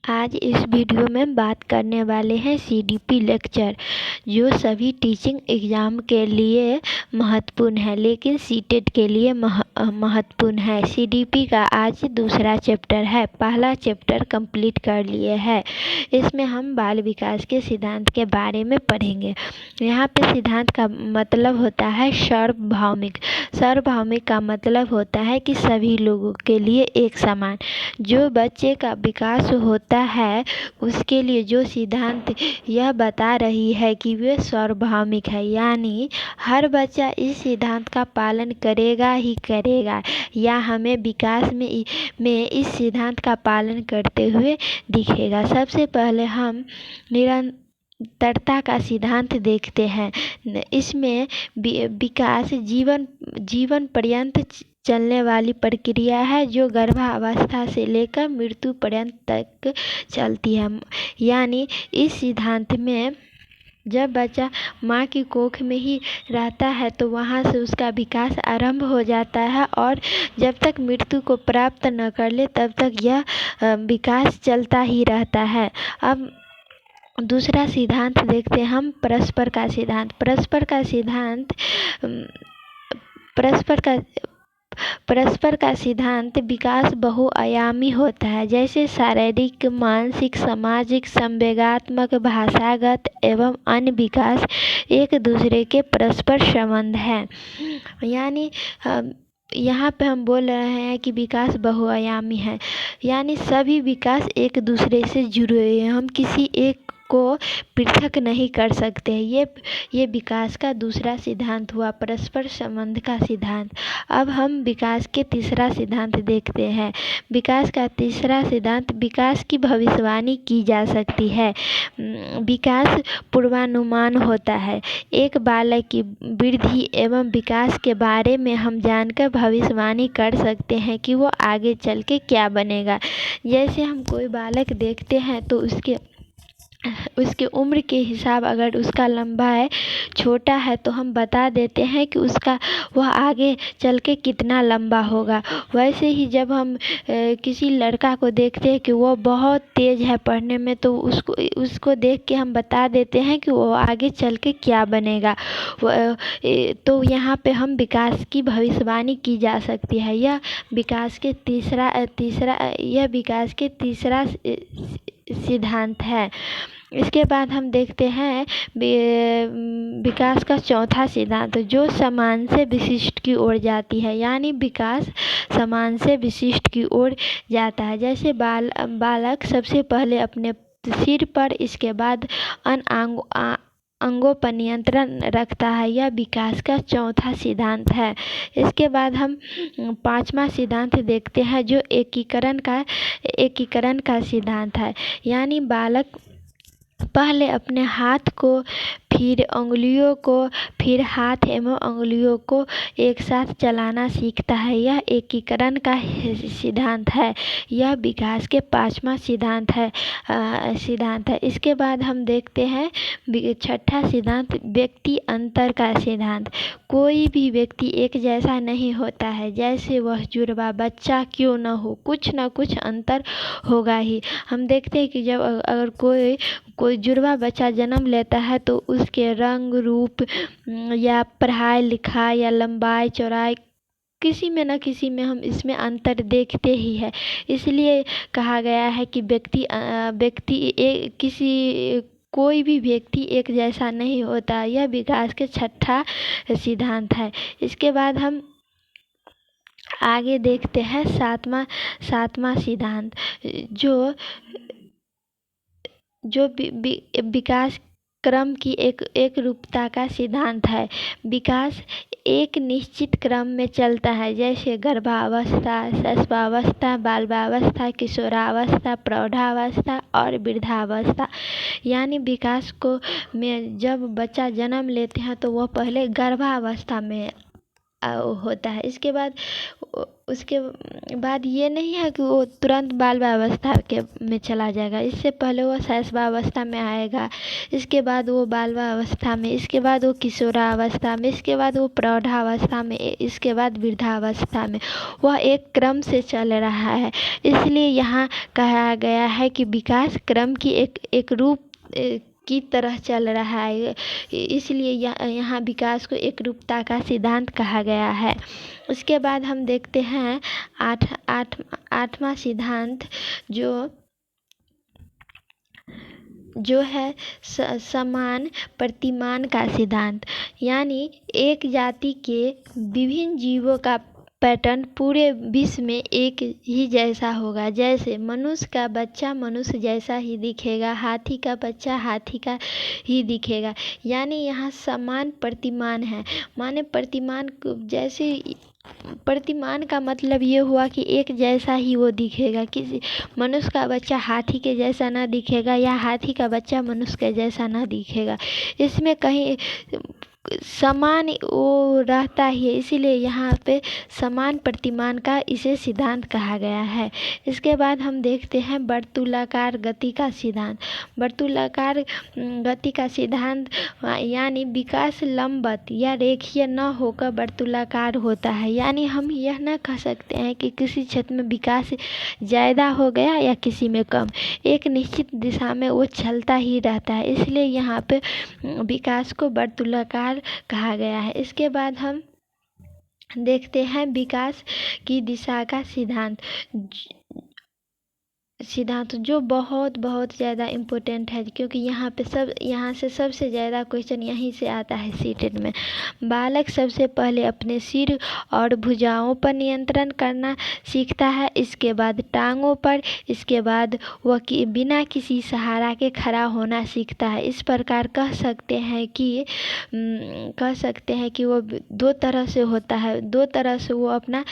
आज इस वीडियो में हम बात करने वाले हैं सीडीपी लेक्चर, जो सभी टीचिंग एग्ज़ाम के लिए महत्वपूर्ण है, लेकिन सीटेट के लिए महत्वपूर्ण है। सीडीपी का आज दूसरा चैप्टर है। पहला चैप्टर कंप्लीट कर लिए है। इसमें हम बाल विकास के सिद्धांत के बारे में पढ़ेंगे। यहाँ पे सिद्धांत का मतलब होता है सार्वभौमिक। सार्वभौमिक का मतलब होता है कि सभी लोगों के लिए एक समान। जो बच्चे का विकास होता है उसके लिए जो सिद्धांत यह बता रही है कि वे सार्वभौमिक है, यानी हर बच्चा इस सिद्धांत का पालन करेगा ही करेगा, या हमें विकास में इस सिद्धांत का पालन करते हुए दिखेगा। सबसे पहले हम निरंतरता का सिद्धांत देखते हैं। इसमें विकास जीवन पर्यंत चलने वाली प्रक्रिया है, जो गर्भावस्था से लेकर मृत्यु पर्यंत तक चलती है। यानी इस सिद्धांत में जब बच्चा माँ की कोख में ही रहता है तो वहाँ से उसका विकास आरंभ हो जाता है, और जब तक मृत्यु को प्राप्त न कर ले तब तक यह विकास चलता ही रहता है। अब दूसरा सिद्धांत देखते हैं हम, परस्पर का सिद्धांत। परस्पर का सिद्धांत विकास बहुआयामी होता है, जैसे शारीरिक, मानसिक, सामाजिक, संवेगात्मक, भाषागत एवं अन्य विकास एक दूसरे के परस्पर संबंध हैं। यानी यहाँ पे हम बोल रहे हैं कि विकास बहुआयामी है, यानी सभी विकास एक दूसरे से जुड़े हुए हैं। हम किसी एक को पृथक नहीं कर सकते। ये विकास का दूसरा सिद्धांत हुआ, परस्पर संबंध का सिद्धांत। अब हम विकास के तीसरा सिद्धांत देखते हैं। विकास का तीसरा सिद्धांत, विकास की भविष्यवाणी की जा सकती है। विकास पूर्वानुमान होता है। एक बालक की वृद्धि एवं विकास के बारे में हम जानकर भविष्यवाणी कर सकते हैं कि वो आगे चल के क्या बनेगा। जैसे हम कोई बालक देखते हैं तो उसके उम्र के हिसाब, अगर उसका लंबाई छोटा है तो हम बता देते हैं कि वह आगे चल के कितना लंबा होगा। वैसे ही जब हम किसी लड़का को देखते हैं कि वो बहुत तेज है पढ़ने में, तो उसको देख के हम बता देते हैं कि वो आगे चल के क्या बनेगा। तो यहाँ पे हम विकास की भविष्यवाणी की जा सकती है। यह विकास के तीसरा सिद्धांत है। इसके बाद हम देखते हैं विकास का चौथा सिद्धांत, जो समान से विशिष्ट की ओर जाती है। यानी विकास समान से विशिष्ट की ओर जाता है। जैसे बालक सबसे पहले अपने सिर पर, इसके बाद अन्य अंगों पर नियंत्रण रखता है। यह विकास का चौथा सिद्धांत है। इसके बाद हम पांचवा सिद्धांत देखते हैं, जो एकीकरण का सिद्धांत है। यानी बालक पहले अपने हाथ को, फिर उंगलियों को, फिर हाथ एवं उंगलियों को एक साथ चलाना सीखता है। यह एकीकरण का सिद्धांत है। यह विकास के पांचवा सिद्धांत है। इसके बाद हम देखते हैं छठा सिद्धांत, व्यक्ति अंतर का सिद्धांत। कोई भी व्यक्ति एक जैसा नहीं होता है, जैसे वह जुड़वा बच्चा क्यों न हो, कुछ न कुछ अंतर होगा ही। हम देखते हैं कि जब अगर कोई जुड़वा बच्चा जन्म लेता है तो उसके रंग, रूप या पढ़ाई लिखाई या लंबाई चौड़ाई, किसी में न किसी में हम इसमें अंतर देखते ही है। इसलिए कहा गया है कि कोई भी व्यक्ति एक जैसा नहीं होता। यह विकास के छठा सिद्धांत है। इसके बाद हम आगे देखते हैं सातवां सिद्धांत, जो विकास क्रम की एक रूपता का सिद्धांत है। विकास एक निश्चित क्रम में चलता है, जैसे गर्भावस्था, शिशुवावस्था, बाल्यावस्था, किशोरावस्था, प्रौढ़ावस्था और वृद्धावस्था। यानी विकास को में जब बच्चा जन्म लेते हैं तो वह पहले गर्भावस्था में होता है। उसके बाद ये नहीं है कि वो तुरंत बाल्यावस्था के में चला जाएगा। इससे पहले वो शैशवावस्था में आएगा, इसके बाद वो बाल्यावस्था में, इसके बाद वो किशोरावस्था में, इसके बाद वो प्रौढ़ावस्था में, इसके बाद वृद्धावस्था में। वह एक क्रम से चल रहा है। इसलिए यहाँ कहा गया है कि विकास क्रम की एक रूप की तरह चल रहा है। इसलिए यहाँ विकास को एक रूपता का सिद्धांत कहा गया है। इसके बाद हम देखते हैं आठवां सिद्धांत जो है समान प्रतिमान का सिद्धांत। यानी एक जाति के विभिन्न जीवों का पैटर्न पूरे विश्व में एक ही जैसा होगा। जैसे मनुष्य का बच्चा मनुष्य जैसा ही दिखेगा, हाथी का बच्चा हाथी का ही दिखेगा। यानी यहाँ समान प्रतिमान है। माने प्रतिमान का मतलब ये हुआ कि एक जैसा ही वो दिखेगा। किसी मनुष्य का बच्चा हाथी के जैसा ना दिखेगा या हाथी का बच्चा मनुष्य के जैसा ना दिखेगा। इसमें कहीं समान वो रहता ही है। इसीलिए यहाँ पे समान प्रतिमान का इसे सिद्धांत कहा गया है। इसके बाद हम देखते हैं वर्तुलाकार गति का सिद्धांत। वर्तुलाकार गति का सिद्धांत यानी विकास लंबवत या रेखीय न होकर वर्तुलाकार होता है। यानी हम यह न कह सकते हैं कि किसी क्षेत्र में विकास ज़्यादा हो गया या किसी में कम। एक निश्चित दिशा में वो चलता ही रहता है। इसलिए यहाँ पे विकास को वर्तुलाकार कहा गया है। इसके बाद हम देखते हैं विकास की दिशा का सिद्धांत जो बहुत ज़्यादा इम्पोर्टेंट है, क्योंकि यहाँ से सबसे ज़्यादा क्वेश्चन यहीं से आता है सीटेट में। बालक सबसे पहले अपने सिर और भुजाओं पर नियंत्रण करना सीखता है, इसके बाद टांगों पर, इसके बाद वह बिना किसी सहारा के खड़ा होना सीखता है। इस प्रकार कह सकते हैं कि वो दो तरह से होता है। दो तरह से वो अपना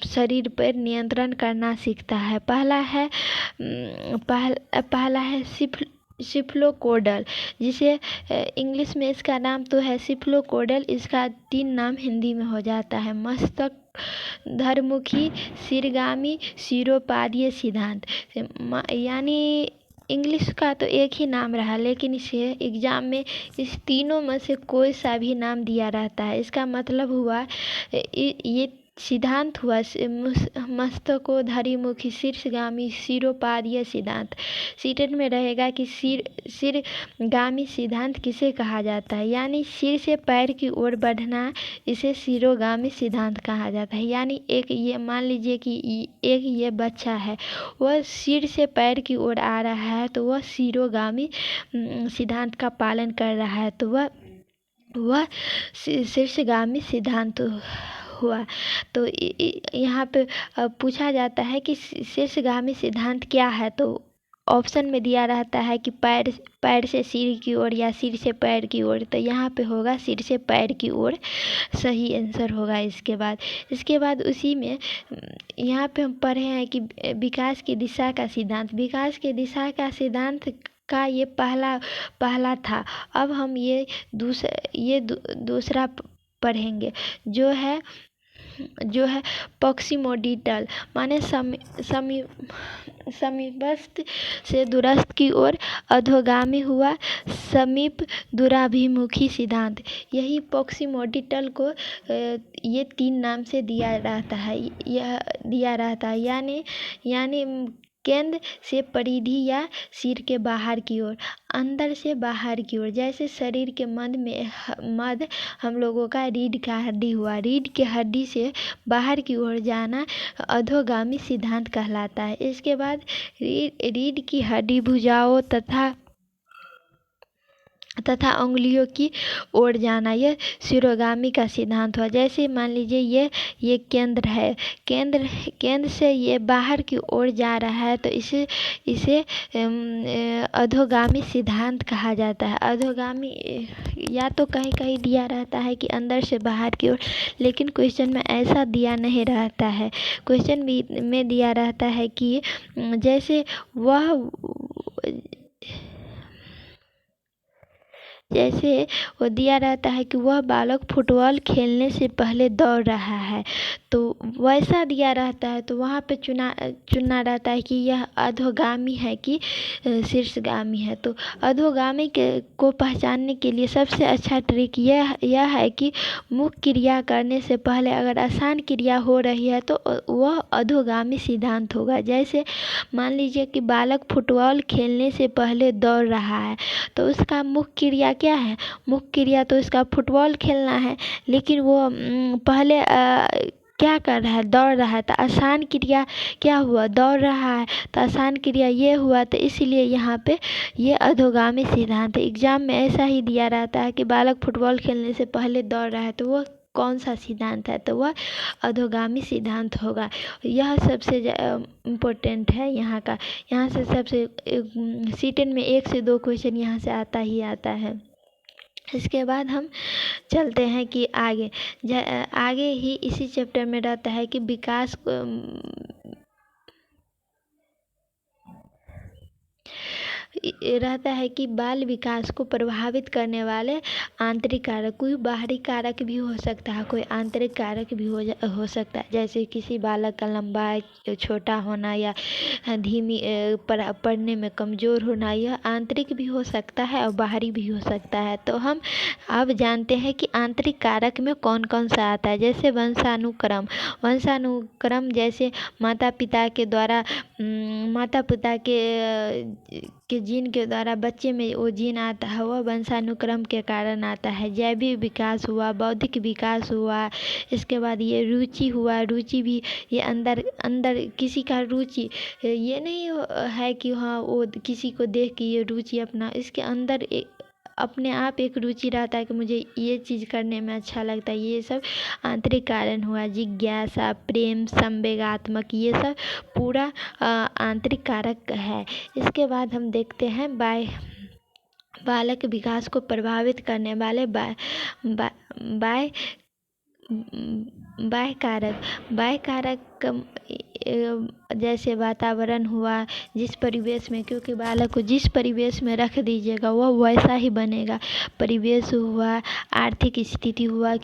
शरीर पर नियंत्रण करना सीखता है। पहला है सिफ्लोकोडल, जिसे इंग्लिश में इसका नाम तो है सिफ्लोकोडल। इसका 3 नाम हिंदी में हो जाता है मस्तक धरमुखी, सिरगामी, सिरोपादीय सिद्धांत। यानी इंग्लिश का तो एक ही नाम रहा, लेकिन इसे एग्जाम में इस तीनों में से कोई सा भी नाम दिया रहता है। इसका मतलब हुआ ये सिद्धांत हुआ मस्तकोधरीमुखी, शीर्षगामी, सिरोपादीय सिद्धांत। सीटेट में रहेगा कि सिरगामी सिद्धांत किसे कहा जाता है। यानी सिर से पैर की ओर बढ़ना, इसे सिरोगामी सिद्धांत कहा जाता है। यानी ये मान लीजिए कि एक ये बच्चा है, वह सिर से पैर की ओर आ रहा है, तो वह सिरोगामी सिद्धांत का पालन कर रहा है, तो वह शीर्षगामी सिद्धांत हुआ। तो यहाँ पे पूछा जाता है कि शीर्षगामी सिद्धांत क्या है, तो ऑप्शन में दिया रहता है कि पैर से सिर की ओर या सिर से पैर की ओर। तो यहाँ पे होगा सिर से पैर की ओर, सही आंसर होगा। इसके बाद उसी में यहाँ पे हम पढ़े हैं कि विकास की दिशा का सिद्धांत। विकास की दिशा का सिद्धांत का ये पहला था। अब हम ये दूसरा पढ़ेंगे, जो है प्रॉक्सिमोडिटल, माने समीपस्थ से दूरस्थ की ओर अधोगामी हुआ समीप दूराभिमुखी सिद्धांत। यही प्रॉक्सिमोडिटल को ये 3 नाम से दिया रहता है। यानी केंद्र से परिधि या सिर के बाहर की ओर, अंदर से बाहर की ओर। जैसे शरीर के मध्य हम लोगों का रीढ़ का हड्डी हुआ, रीढ़ के हड्डी से बाहर की ओर जाना अधोगामी सिद्धांत कहलाता है। इसके बाद रीढ़ की हड्डी भुजाओं तथा उंगलियों की ओर जाना, यह सिरोगामी का सिद्धांत हुआ। जैसे मान लीजिए ये केंद्र है, केंद्र से ये बाहर की ओर जा रहा है, तो इसे अधोगामी सिद्धांत कहा जाता है। अधोगामी या तो कहीं दिया रहता है कि अंदर से बाहर की ओर, लेकिन क्वेश्चन में ऐसा दिया नहीं रहता है। क्वेश्चन में दिया रहता है कि जैसे जैसे वो दिया रहता है कि वह बालक फुटबॉल खेलने से पहले दौड़ रहा है, तो वैसा दिया रहता है, तो वहाँ पे चुनना रहता है कि यह अधोगामी है कि शीर्षगामी है। तो अधोगामी को पहचानने के लिए सबसे अच्छा ट्रिक यह है कि मुख्य क्रिया करने से पहले अगर आसान क्रिया हो रही है तो वह अधोगामी सिद्धांत होगा। जैसे मान लीजिए कि बालक फुटबॉल खेलने से पहले दौड़ रहा है, तो उसका मुख्य क्रिया क्या है? मुख्य क्रिया तो इसका फुटबॉल खेलना है, लेकिन वो पहले क्या कर रहा है? दौड़ रहा है। तो आसान क्रिया क्या हुआ? दौड़ रहा है, तो आसान क्रिया ये हुआ, तो इसलिए यहाँ पे ये अधोगामी सिद्धांत है। एग्जाम में ऐसा ही दिया रहता है कि बालक फुटबॉल खेलने से पहले दौड़ रहा है, तो वह कौन सा सिद्धांत है? तो वह अधोगामी सिद्धांत होगा। यह सबसे इम्पोर्टेंट है यहाँ का। यहाँ से सबसे सीटेट में 1 से 2 क्वेश्चन यहाँ से आता ही आता है। इसके बाद हम चलते हैं कि आगे ही इसी चैप्टर में रहता है कि विकास रहता है कि बाल विकास को प्रभावित करने वाले आंतरिक कारक। कोई बाहरी कारक भी हो सकता है, कोई आंतरिक कारक भी हो सकता है। जैसे किसी बालक का लंबाई छोटा होना या धीमी पढ़ने में कमज़ोर होना, यह आंतरिक भी हो सकता है और बाहरी भी हो सकता है। तो हम अब जानते हैं कि आंतरिक कारक में कौन कौन सा आता है। जैसे वंशानुक्रम जैसे माता पिता के जीन के द्वारा बच्चे में वो जीन आता है, वह वंशानुक्रम के कारण आता है। जैविक विकास हुआ, बौद्धिक विकास हुआ, इसके बाद ये रुचि हुआ। रुचि भी ये अंदर किसी का रुचि ये नहीं है कि हाँ वो किसी को देख के ये रुचि अपना, इसके अंदर अपने आप एक रुचि रहता है कि मुझे ये चीज़ करने में अच्छा लगता है। ये सब आंतरिक कारण हुआ। जिज्ञासा, प्रेम, संवेगात्मक, ये सब पूरा आंतरिक कारक है। इसके बाद हम देखते हैं बालक विकास को प्रभावित करने वाले बाह्य कारक जैसे वातावरण हुआ, जिस परिवेश में, क्योंकि बालक को जिस परिवेश में रख दीजिएगा वह वैसा ही बनेगा। परिवेश हुआ, आर्थिक स्थिति हुआ,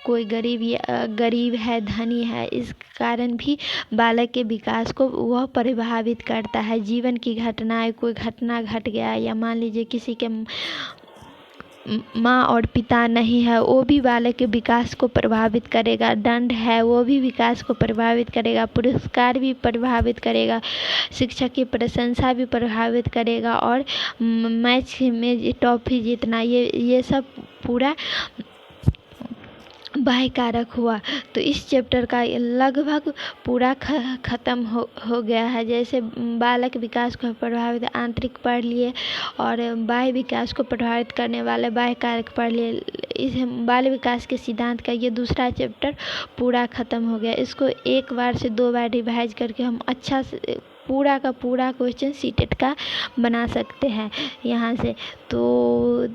कोई गरीब है, धनी है, इस कारण भी बालक के विकास को वह प्रभावित करता है। जीवन की घटनाएं, कोई घटना घट गया या मान लीजिए किसी के माँ और पिता नहीं है, वो भी बालक के विकास को प्रभावित करेगा। दंड है, वो भी विकास को प्रभावित करेगा। पुरस्कार भी प्रभावित करेगा। शिक्षक की प्रशंसा भी प्रभावित करेगा। और मैच में ट्रॉफी जीतना, ये सब पूरा बाह्य कारक हुआ। तो इस चैप्टर का लगभग पूरा ख़त्म हो गया है। जैसे बालक विकास को प्रभावित आंतरिक पढ़ लिए और बाह्य विकास को प्रभावित करने वाले बाह्य कारक पढ़ लिए। इस बाल विकास के सिद्धांत का ये दूसरा चैप्टर पूरा ख़त्म हो गया। इसको 1 बार से 2 बार रिवाइज करके हम अच्छा से पूरा का पूरा क्वेश्चन सीटेट का बना सकते हैं यहाँ से। तो